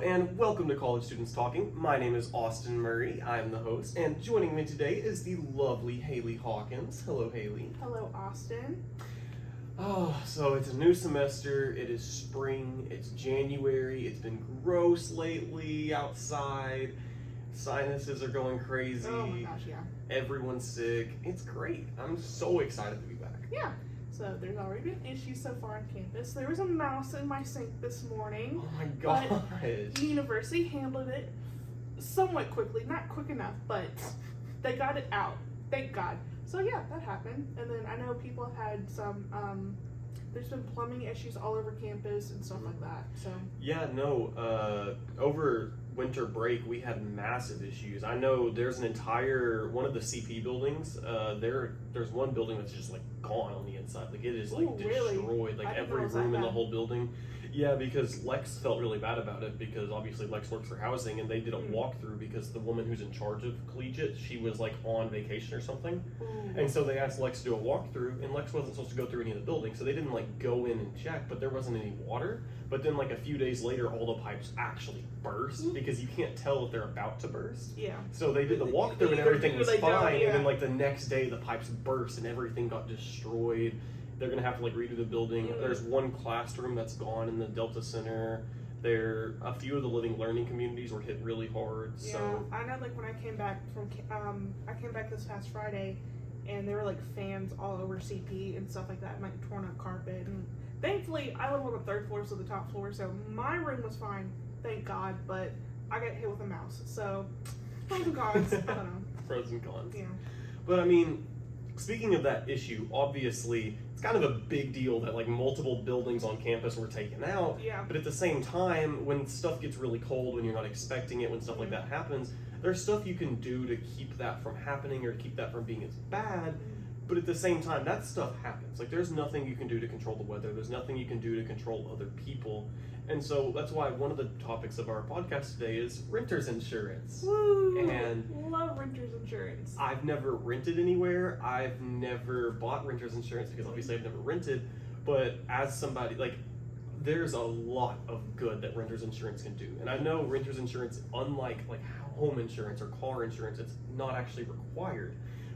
and welcome to College Students Talking. My name is Austin Murray. I'm the host, and joining me today is the lovely Haley Hawkins. Hello, Haley. Hello, Austin. Oh, so it's a new semester. It is spring. It's January. It's been gross lately outside. Sinuses are going crazy. Oh my gosh, yeah. Everyone's sick. It's great. I'm so excited to be back. Yeah. So there's already been issues so far on campus. There was a mouse in my sink this morning. Oh my gosh. The university handled it somewhat quickly. Not quick enough, but they got it out. Thank God. So yeah, that happened. And then I know people have had some, there's been plumbing issues all over campus and stuff like that. So Yeah, no, over winter break we had massive issues. I know there's an entire one of the CP buildings, there's one building that's just like gone on the inside. Like it is like Ooh, destroyed, really? like I didn't every know it was that room in the bad. whole building. Yeah, because Lex felt really bad about it because obviously Lex works for housing and they did a walkthrough because the woman who's in charge of collegiate, she was like on vacation or something. ooh. And so they asked Lex to do a walkthrough, and Lex wasn't supposed to go through any of the buildings, so they didn't like go in and check, but there wasn't any water. But then like a few days later, all the pipes actually burst because you can't tell if they're about to burst. Yeah. So they did the walkthrough and Either everything do was or they don't, fine, yeah. and then like the next day the pipes burst and everything got destroyed. They're gonna have to like redo the building. There's one classroom that's gone in the Delta Center. A few of the living learning communities were hit really hard. Yeah, So I know. Like when I came back from, I came back this past Friday, and there were like fans all over CP and stuff like that, and like torn up carpet. And thankfully, I live on the third floor, so the top floor, so my room was fine, thank God. But I got hit with a mouse, so pros and cons. I don't know. pros and cons. Yeah. But I mean, speaking of that issue, obviously it's kind of a big deal that like multiple buildings on campus were taken out. Yeah. But at the same time, when stuff gets really cold, when you're not expecting it, when stuff like that happens, there's stuff you can do to keep that from happening or to keep that from being as bad. But at the same time, that stuff happens. Like there's nothing you can do to control the weather. There's nothing you can do to control other people. And so that's why one of the topics of our podcast today is renter's insurance. Woo! And love renter's insurance. I've never rented anywhere. I've never bought renter's insurance because obviously I've never rented. But as somebody, like, there's a lot of good that renter's insurance can do. And I know renter's insurance, unlike like home insurance or car insurance, it's not actually required.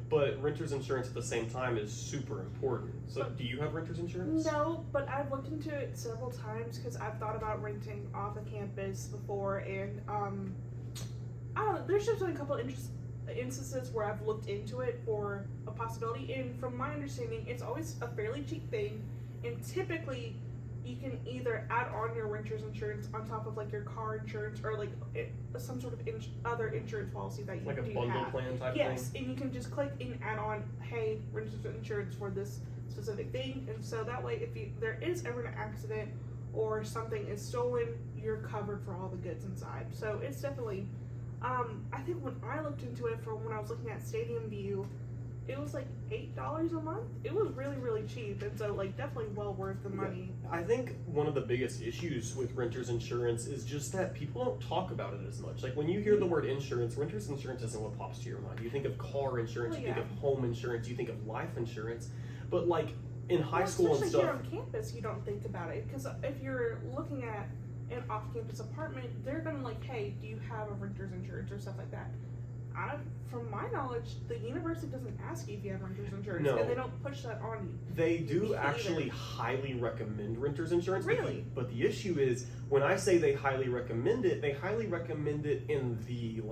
But renter's insurance at the same time is super important. So do you have renter's insurance? No, but I've looked into it several times because I've thought about renting off the campus before, and I don't know. There's just been a couple instances where I've looked into it for a possibility, and from my understanding, it's always a fairly cheap thing, and typically you can either add on your renter's insurance on top of like your car insurance or like some sort of other insurance policy that you Like a do bundle have. plan type Yes, thing? and you can just click and add on, hey, renter's insurance for this specific thing, and so that way if there is ever an accident or something is stolen, you're covered for all the goods inside. So it's definitely, I think when I looked into it for when I was looking at Stadium View, it was like $8 a month. It was really, really cheap, and so like definitely well worth the money. I think one of the biggest issues with renter's insurance is just that people don't talk about it as much. Like when you hear the word insurance, renter's insurance isn't what pops to your mind. You think of car insurance, Well, you think yeah. of home insurance, you think of life insurance. But like in high Well, school and especially stuff, here on campus, you don't think about it because if you're looking at an off-campus apartment, they're gonna like, hey, do you have a renter's insurance or stuff like that? From my knowledge, the university doesn't ask you if you have renter's insurance, No. and they don't push that on you. they do Me actually either. highly recommend renter's insurance. Really? But the issue is when I say they highly recommend it in the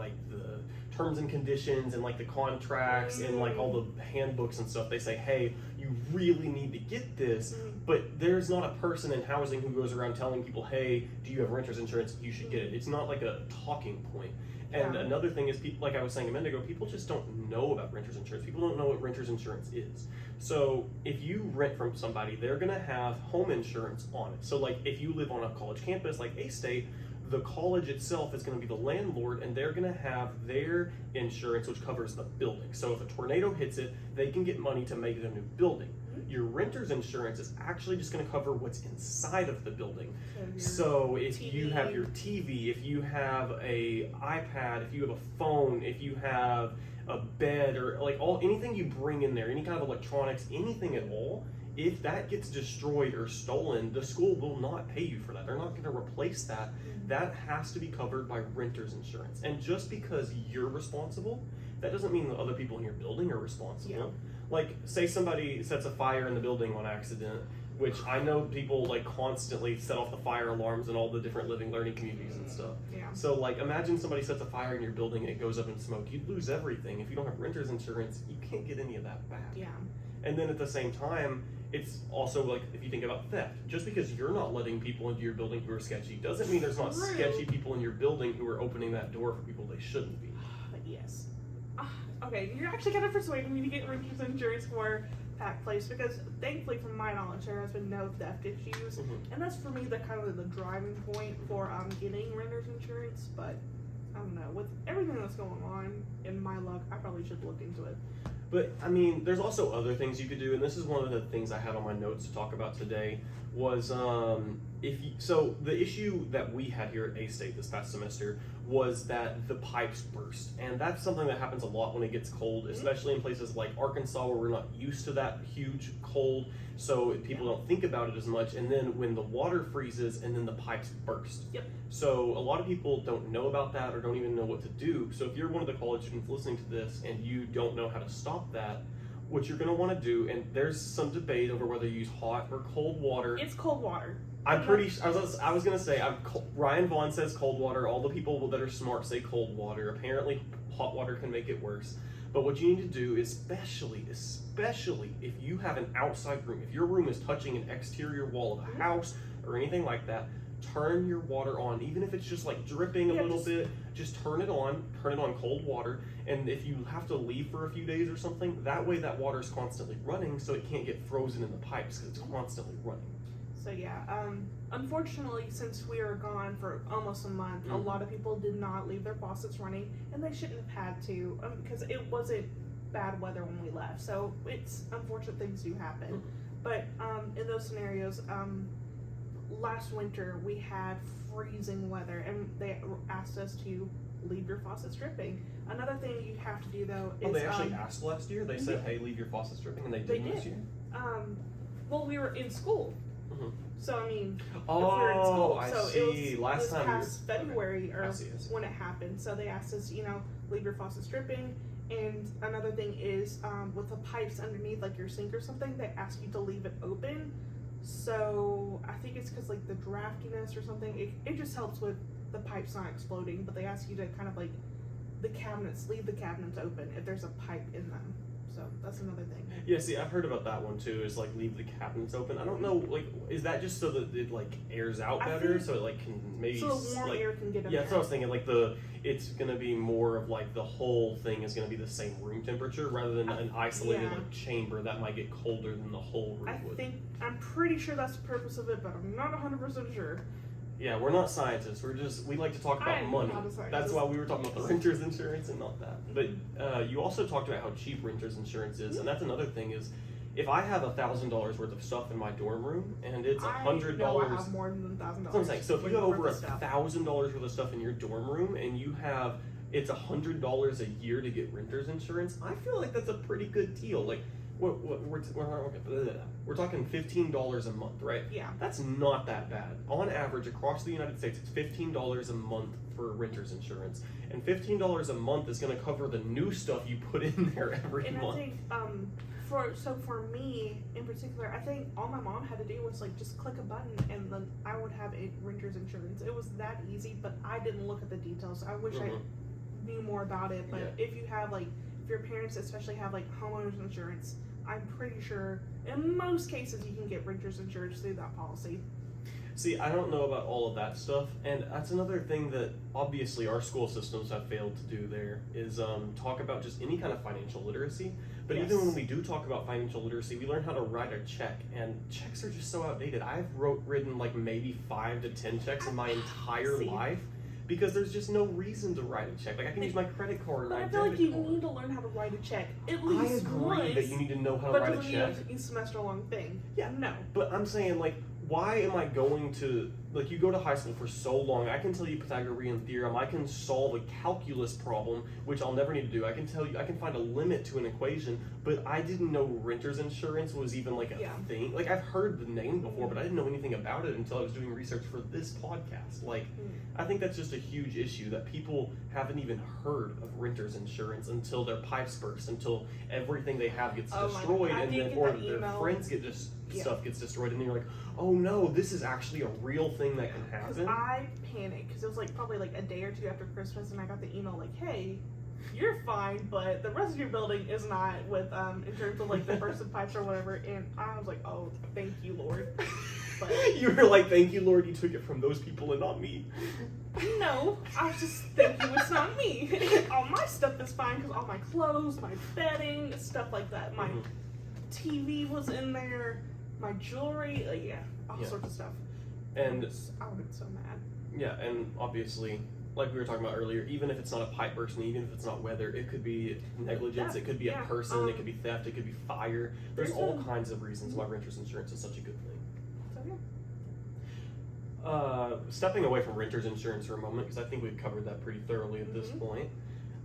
terms and conditions and like the contracts and like all the handbooks and stuff. They say, hey, you really need to get this. But there's not a person in housing who goes around telling people, hey, do you have renter's insurance? You should get it. It's not like a talking point. And Yeah. another thing is, people, like I was saying a minute ago, people just don't know about renter's insurance. People don't know what renter's insurance is. So if you rent from somebody, they're going to have home insurance on it. So like if you live on a college campus like A-State, the college itself is going to be the landlord, and they're going to have their insurance, which covers the building. So if a tornado hits it, they can get money to make it a new building. Your renter's insurance is actually just going to cover what's inside of the building. So if you have your TV, if you have a iPad, if you have a phone, if you have a bed, or like anything you bring in there, any kind of electronics, anything at all, if that gets destroyed or stolen, the school will not pay you for that. They're not going to replace that. That has to be covered by renter's insurance. And just because you're responsible, that doesn't mean the other people in your building are responsible. Yeah. Like, say somebody sets a fire in the building on accident, which I know people like constantly set off the fire alarms in all the different living learning communities and stuff. Yeah. So like, imagine somebody sets a fire in your building and it goes up in smoke. You'd lose everything. If you don't have renter's insurance, you can't get any of that back. Yeah. And then at the same time, it's also like, if you think about theft, just because you're not letting people into your building who are sketchy doesn't mean there's not True. sketchy people in your building who are opening that door for people they shouldn't be. But yes. Okay, you're actually kind of persuading me to get renter's insurance for that place because thankfully, from my knowledge, there has been no theft issues, Mhm. and that's for me the kind of the driving point for getting renter's insurance. But I don't know, with everything that's going on in my luck, I probably should look into it. But I mean, there's also other things you could do, and this is one of the things I had on my notes to talk about today. Was so the issue that we had here at A-State this past semester was that the pipes burst, and that's something that happens a lot when it gets cold, especially in places like Arkansas where we're not used to that huge cold, so people don't think about it as much. And then when the water freezes, and then the pipes burst. Yep. So a lot of people don't know about that or don't even know what to do. So if you're one of the college students listening to this and you don't know how to stop that, what you're going to want to do, and there's some debate over whether you use hot or cold water. It's cold water. I'm pretty. I was going to say. Ryan Vaughn says cold water. All the people that are smart say cold water. Apparently, hot water can make it worse. But what you need to do, especially if you have an outside room, if your room is touching an exterior wall of a house or anything like that, turn your water on, even if it's just like dripping a little bit. Just turn it on cold water. And if you have to leave for a few days or something, that way that water is constantly running, so it can't get frozen in the pipes because it's constantly running. So yeah, unfortunately, since we were gone for almost a month, a lot of people did not leave their faucets running, and they shouldn't have had to, because it wasn't bad weather when we left. So it's unfortunate, things do happen. But in those scenarios, last winter we had freezing weather, and they asked us to leave your faucets dripping. Another thing you have to do though is they actually asked last year. They said, "Hey, leave your faucets dripping," and they didn't this year. Well, we were in school. So I mean, if we Oh, were in school, I so see. it was Last this time past February or I see. when it happened. So they asked us, leave your faucets dripping. And another thing is, with the pipes underneath, like your sink or something, they ask you to leave it open. So I think it's because like the draftiness or something. It just helps with the pipes not exploding. But they ask you to kind of like leave the cabinets open if there's a pipe in them. So that's another thing. Yeah, see, I've heard about that one too. Is like leave the cabinets open. I don't know, like, is that just so that it like airs out better, so it like can maybe so the warm air can get in yeah, there. that's what I was thinking. Like it's gonna be more of like the whole thing is gonna be the same room temperature rather than an isolated like chamber that might get colder than the whole room would. I'm pretty sure that's the purpose of it, but I'm not 100% sure. Yeah, we're not scientists. We like to talk about money. That's why we were talking about the renter's insurance and not that. But you also talked about how cheap renter's insurance is, and that's another thing is, if I have $1,000 worth of stuff in my dorm room and it's $100, I have more than $1,000. That's what I'm saying. So if you have over $1,000 worth of stuff in your dorm room and it's $100 a year to get renter's insurance, I feel like that's a pretty good deal. Like, we're talking $15 a month, right? Yeah. That's not that bad. On average, across the United States, it's $15 a month for renter's insurance. And $15 a month is going to cover the new stuff you put in there every month. And I think, for me in particular, I think all my mom had to do was like just click a button and then I would have a renter's insurance. It was that easy, but I didn't look at the details. I wish I knew more about it. But if you have if your parents especially have like homeowners insurance, I'm pretty sure in most cases you can get renter's insurance through that policy. See, I don't know about all of that stuff, and that's another thing that obviously our school systems have failed to do there is talk about just any kind of financial literacy. But even when we do talk about financial literacy, we learn how to write a check, and checks are just so outdated. I've written like maybe 5 to 10 checks in my entire life. Because there's just no reason to write a check. Like I can use my credit card or my debit card. I feel like you need to learn how to write a check at least I agree once, that you need to know how to write a check. But doesn't mean a semester long thing. Yeah, no. But I'm saying like, why am I going to like you go to high school for so long. I can tell you Pythagorean theorem. I can solve a calculus problem, which I'll never need to do. I can tell you, I can find a limit to an equation, but I didn't know renter's insurance was even like a Yeah. thing. Like I've heard the name before, but I didn't know anything about it until I was doing research for this podcast. Like, I think that's just a huge issue that people haven't even heard of renter's insurance until their pipes burst, until everything they have gets Oh my destroyed, God. I and did then get or that their email. friends get just Yeah. stuff gets destroyed, and then you're like, oh no, this is actually a real thing that can Because happen. I panicked because it was like probably like a day or two after Christmas, and I got the email like, "Hey, you're fine, but the rest of your building is not with in terms of like the bursted pipes or whatever." And I was like, "Oh, thank you, Lord." But You were like, thank you, Lord, you took it from those people and not me. no, I was just thank you, it's not me. All my stuff is fine because all my clothes, my bedding, stuff like that, my Mhm. TV was in there, my jewelry, yeah, all Yeah. sorts of stuff. And I would have been so mad. yeah, and obviously, like we were talking about earlier, even if it's not a pipe bursting, even if it's not weather, it could be negligence, Yeah, it could be yeah, a person, it could be theft, it could be fire. There's there's all a- kinds of reasons why renter's insurance is such a good thing. So yeah. Stepping away from renter's insurance for a moment, because I think we've covered that pretty thoroughly at this Mhm. point.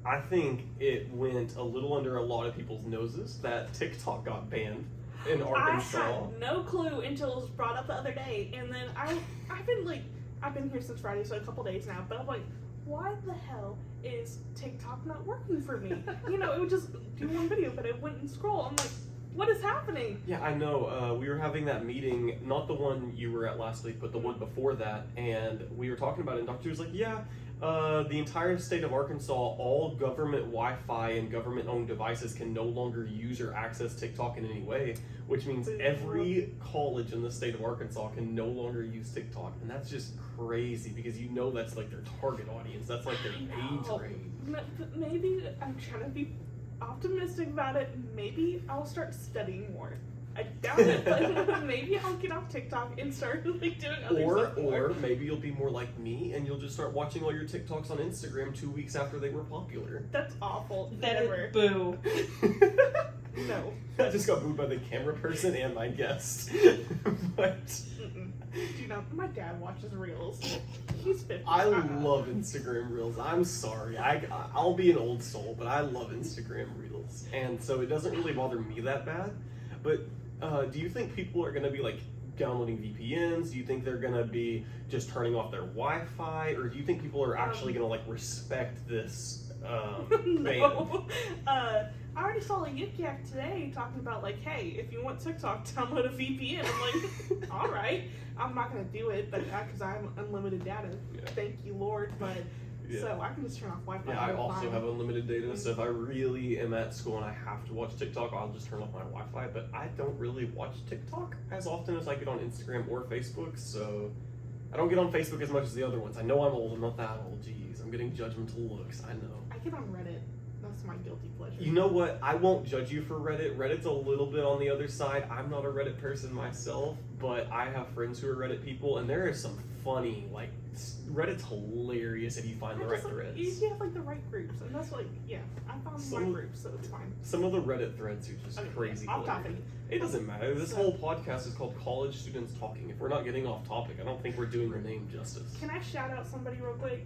I think it went a little under a lot of people's noses that TikTok got banned in Arkansas. I had no clue until it was brought up the other day, and then I've been here since Friday, so a couple days now. But I'm like, why the hell is TikTok not working for me? You know, it would just do one video, but it wouldn't scroll. I'm like, what is happening? Yeah, I know. We were having that meeting, not the one you were at last week, but the one before that, and we were talking about it, and Dr. was like, yeah, the entire state of Arkansas, all government Wi-Fi and government-owned devices can no longer use or access TikTok in any way, which means every college in the state of Arkansas can no longer use TikTok, and that's just crazy, because you know that's like their target audience, that's like their I age know. range. Maybe I'm trying to be optimistic about it. Maybe I'll start studying more. I doubt it, but maybe I'll get off TikTok and start like doing other stuff more. Or maybe you'll be more like me and you'll just start watching all your TikToks on Instagram 2 weeks after they were popular. That's awful. That Never. is boo. No. I just got booed by the camera person and my guest. But Mm-mm. Do not. My dad watches reels. He's 50. I love Instagram Reels. I'm sorry. I'll be an old soul, but I love Instagram Reels. And so it doesn't really bother me that bad. But do you think people are going to be like downloading VPNs? Do you think they're going to be just turning off their Wi-Fi? Or do you think people are actually going to like respect this ban? No. I already saw a Yik Yak today talking about like, hey, if you want TikTok, download a VPN. I'm like, all right. I'm not gonna do it, but because I have unlimited data. Yeah. Thank you, Lord. But Yeah. so I can just turn off Wi-Fi. Yeah, I all the also time. have unlimited data, so if I really am at school and I have to watch TikTok, I'll just turn off my Wi-Fi, but I don't really watch TikTok as often as I get on Instagram or Facebook, so I don't get on Facebook as much as the other ones. I know I'm old, I'm not that old, jeez, I'm getting judgmental looks, I know. I get on Reddit. That's my guilty pleasure. You know what, I won't judge you for Reddit. Reddit's a little bit on the other side. I'm not a Reddit person myself, but I have friends who are Reddit people, and there is some funny, like, Reddit's hilarious if you find the right threads. You have like the right groups, and that's like, yeah, I found Some- my groups, so it's fine. Some of the Reddit threads are just Okay, crazy. off hilarious. topic. It doesn't matter. This So- whole podcast is called College Students Talking. If we're not getting off topic, I don't think we're doing the name justice. Can I shout out somebody real quick?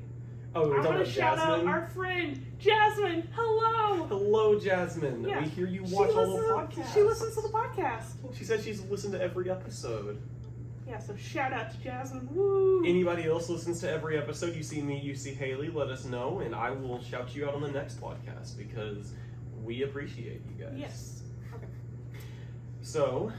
Oh, we're I'm talking gonna about shout out Jasmine. our friend Jasmine. Hello. Hello, Jasmine. Yeah. We hear you watch all the podcasts. She listens to the podcast. She said she's listened to every episode. Yeah, so shout out to Jasmine. Woo. Anybody else listens to every episode? You see me, you see Haley, let us know, and I will shout you out on the next podcast because we appreciate you guys. Yes. Okay. So,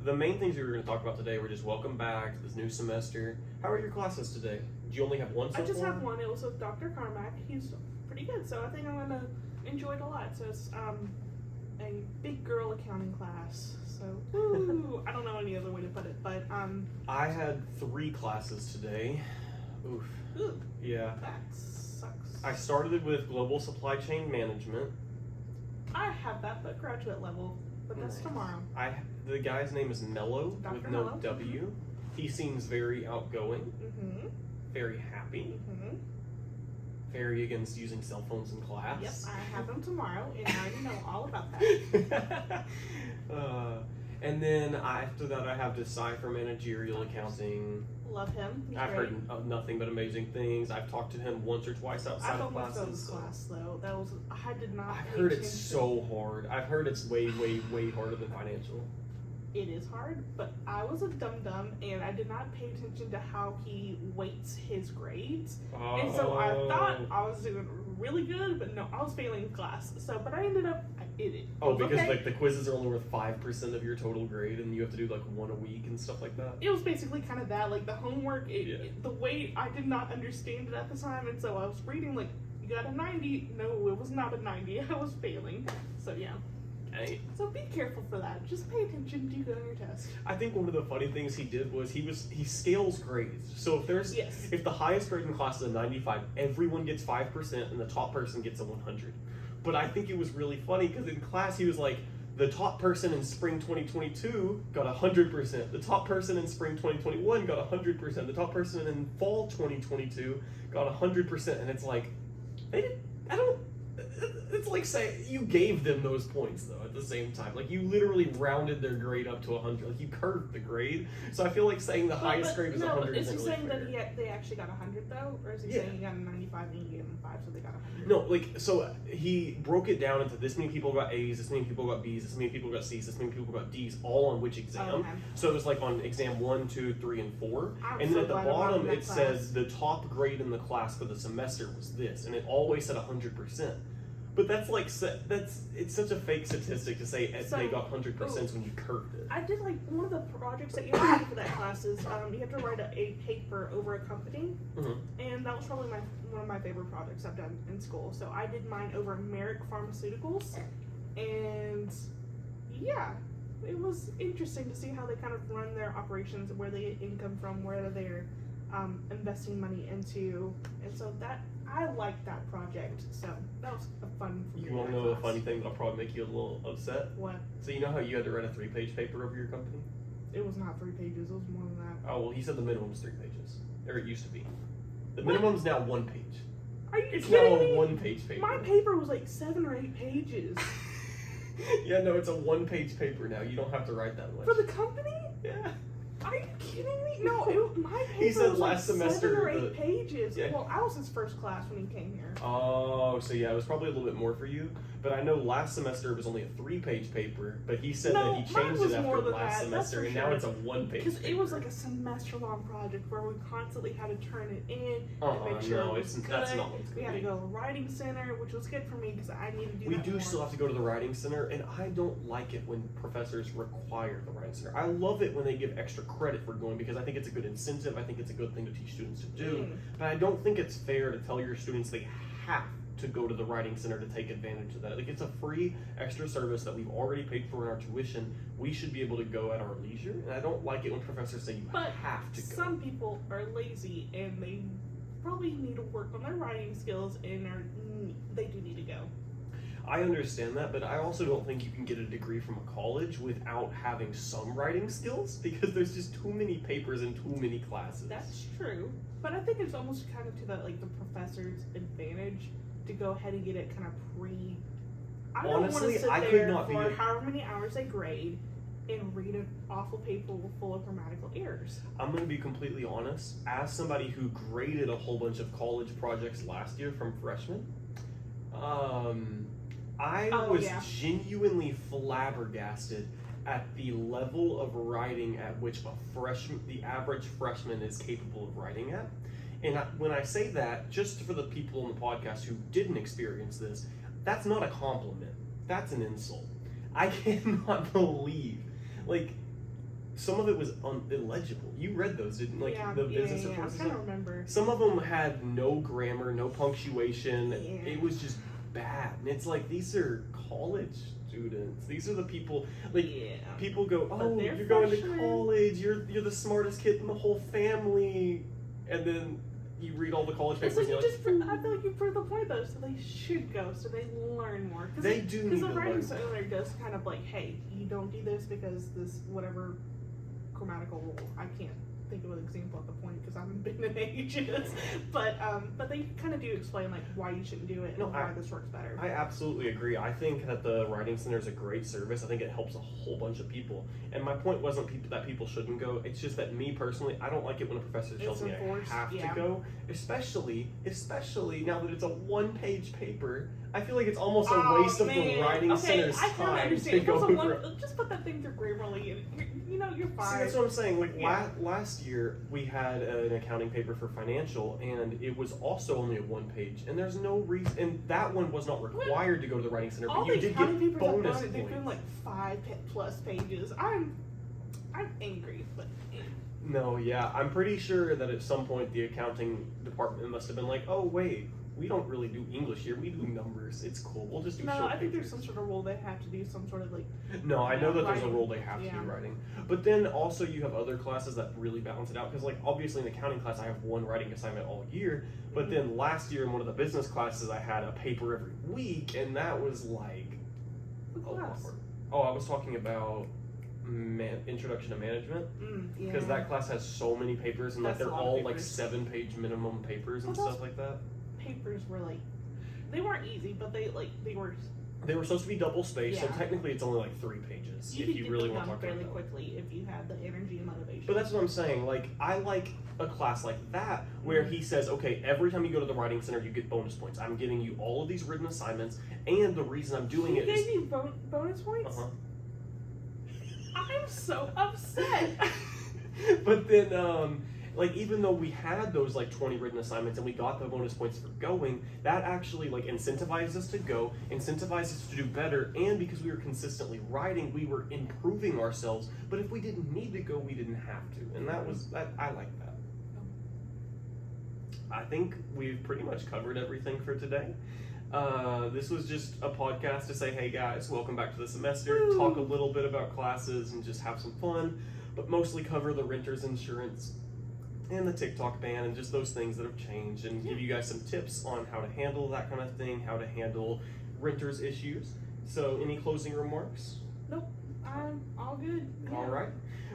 the main things we were going to talk about today were just welcome back to this new semester. How are your classes today? Do you only have one so I just far? have one. It was with Dr. Carmack. He's pretty good, so I think I'm gonna enjoy it a lot. So it's a big girl accounting class. So woo. I don't know any other way to put it, but I had 3 classes today. Oof. ooh, Yeah. that sucks. I started with Global Supply Chain Management. I have that, but graduate level. But that's Nice. tomorrow. The guy's name is Mello Dr. with no Mello. W. He seems very outgoing, Mm-hmm. very happy, Mm-hmm. very against using cell phones in class. Yep, I have them tomorrow, and now you know all about that. And then after that, I have Decipher Managerial Accounting. Love him. He's I've great. heard nothing but amazing things. I've talked to him once or twice outside I've of almost done classes. this class though. That was I did not. I've pay heard it's attention. so hard. I've heard it's way, way, way harder than financial. It is hard, but I was a dum dum and I did not pay attention to how he weights his grades. And so I thought I was doing really good, but no, I was failing the class. So, but I ended up, it Oh, was because okay. like the quizzes are only worth 5% of your total grade, and you have to do like one a week and stuff like that. It was basically kind of that, like the homework, Yeah. the way I did not understand it at the time, and so I was reading like, you got a 90. No, it was not a 90. I was failing. So yeah. Okay. So be careful for that. Just pay attention to good on your test. I think one of the funny things he did was he scales grades. So Yes. if the highest grade in class is a 95, everyone gets 5%, and the top person gets a 100. But I think it was really funny because in class he was like, the top person in spring 2022 got 100%. The top person in spring 2021 got 100%. The top person in fall 2022 got 100%. And it's like, it's like saying you gave them those points though at the same time. Like you literally rounded their grade up to 100. Like you curved the grade. So I feel like saying the highest grade is 100 is he isn't really saying fair. that they actually got 100 though? Or is he Yeah. saying he got a 95 and you gave him 5 so they got 100? No, like, so he broke it down into this many people got A's, this many people got B's, this many people got C's, this many people got D's, all on which exam. Okay. So it was like on exam 1, 2, 3, and 4. I'm And so then at the glad I'm not bottom in that it class. says the top grade in the class for the semester was this, and it always said 100%. But that's like, it's such a fake statistic to say So- they got 100% when you curved it. I did like one of the projects that you have to do for that class is you have to write a paper over a company, Mhm. and that was probably one of my favorite projects I've done in school. So I did mine over Merrick Pharmaceuticals, and yeah, it was interesting to see how they kind of run their operations, where they get income from, where they're investing money into, and so that I liked that project. So that was a fun. You want to know a funny thing that'll probably make you a little upset? What? So you know how you had to write a 3-page paper over your company? It was not 3 pages. It was more than that. Oh, well, he said the minimum is 3 pages. Or it used to be. The minimum's now 1 page. Are you It's now kidding a me? 1-page paper. My paper was like 7 or 8 pages Yeah, no, it's a 1-page paper now. You don't have to write that much. for the company. Yeah. Are you kidding me? No, my paper He said was last like semester 7 or 8 the- pages. Yeah. Well, I was his first class when he came here. Oh, so yeah, it was probably a little bit more for you. But I know last semester it was only a 3-page paper, but he said No, that he mine changed was it more after than last that, that's semester, for and now sure. it's a 1-page Because paper. it was like a semester-long project where we constantly had to turn it in and make sure no, it was good. that's not what it's We going had to to be. go to writing center, which was good for me because I need to do We that do more. still have to go to the writing center, and I don't like it when professors require the writing center. I love it when they give extra credit for going because I think it's a good incentive. I think it's a good thing to teach students to do. Mm. But I don't think it's fair to tell your students they have to go to the writing center to take advantage of that. Like, it's a free extra service that we've already paid for in our tuition. We should be able to go at our leisure, and I don't like it when professors say you But have to go. Some people are lazy and they probably need to work on their writing skills and they do need to go. I understand that, but I also don't think you can get a degree from a college without having some writing skills because there's just too many papers and too many classes. That's true, but I think it's almost kind of to the professor's advantage to go ahead and get it kind of pre. I don't want Honestly, to sit I could there not be for a- however many hours they grade and read an awful paper full of grammatical errors. I'm going to be completely honest. As somebody who graded a whole bunch of college projects last year from freshmen, I was yeah. genuinely flabbergasted at the level of writing at which the average freshman is capable of writing at. And when I say that, just for the people on the podcast who didn't experience this, that's not a compliment. That's an insult. I cannot believe, some of it was illegible. You read those, didn't you? The business I'm reports. trying to remember. Some of them had no grammar, no punctuation. Yeah. It was just bad. And it's like, these are college students. These are the people, Yeah. people go, But oh, they're you're going to freshmen. college. You're the smartest kid in the whole family. And then you read all the college It's papers like and you're like, I feel like you proved the point though, so they should go, so they learn more. They do need Because to the writing learn. center does kind of hey, you don't do this because this whatever grammatical rule, I can't think of an example at the point because I haven't been in ages. But they kind of do explain like why you shouldn't do it and No, why this works better. I absolutely agree. I think that the Writing Center is a great service. I think it helps a whole bunch of people. And my point wasn't that people shouldn't go. It's just that me personally, I don't like it when a professor tells me enforced, I have yeah. to go. Especially now that it's a one-page paper. I feel like it's almost a waste of the Writing Center's I can time understand. to go Also, over. just put that thing through Grammarly, and you're fine. See, that's what I'm saying. Like Yeah. last year, we had an accounting paper for financial, and it was also only a one page. And there's no reason, and that one was not required to go to the Writing Center, All but you the did accounting get papers bonus I've done, they've been points. like 5+ pages. I'm angry, but No, yeah, I'm pretty sure that at some point the accounting department must have been like, oh wait, we don't really do English here. We do numbers. It's cool. We'll just do no, short I think there's papers." some sort of rule they have to do some sort of like. No, I know that there's a writing. rule they have to Yeah. do writing. But then also you have other classes that really balance it out. Because like obviously in the accounting class I have one writing assignment all year. But then last year in one of the business classes I had a paper every week. And that was like a What class? lot. Oh, I was talking about Introduction to Management. Yeah. Because that class has so many papers. And like That's a they're lot of all like papers. 7-page minimum papers and Well, stuff like that. papers were like, they weren't easy, but they were. They were supposed to be double spaced. So Yeah. technically it's only like 3 pages. You if could you get really them want to done talk fairly about it. quickly if you had the energy and motivation. But that's what I'm saying. Like, I like a class like that where he says, okay, every time you go to the Writing Center, you get bonus points. I'm giving you all of these written assignments, and the reason I'm doing he it gave is. you bonus points. Uh-huh. I'm so upset. But then, like, even though we had those like 20 written assignments and we got the bonus points for going, that actually like incentivized us to go, incentivized us to do better, and because we were consistently writing, we were improving ourselves. But if we didn't need to go, we didn't have to, and that I like that. I think we've pretty much covered everything for today. This was just a podcast to say, hey guys, welcome back to the semester, Woo. talk a little bit about classes and just have some fun, but mostly cover the renter's insurance and the TikTok ban and just those things that have changed, and give you guys some tips on how to handle that kind of thing, how to handle renters issues. So any closing remarks? Nope, I'm all good. Yeah. All right.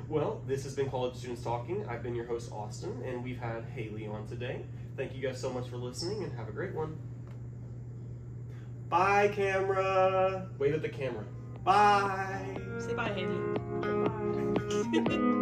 Well, this has been College Students Talking. I've been your host, Austin, and we've had Haley on today. Thank you guys so much for listening, and have a great one. Bye, camera. Wave at the camera. Bye. Say bye, Haley. Bye.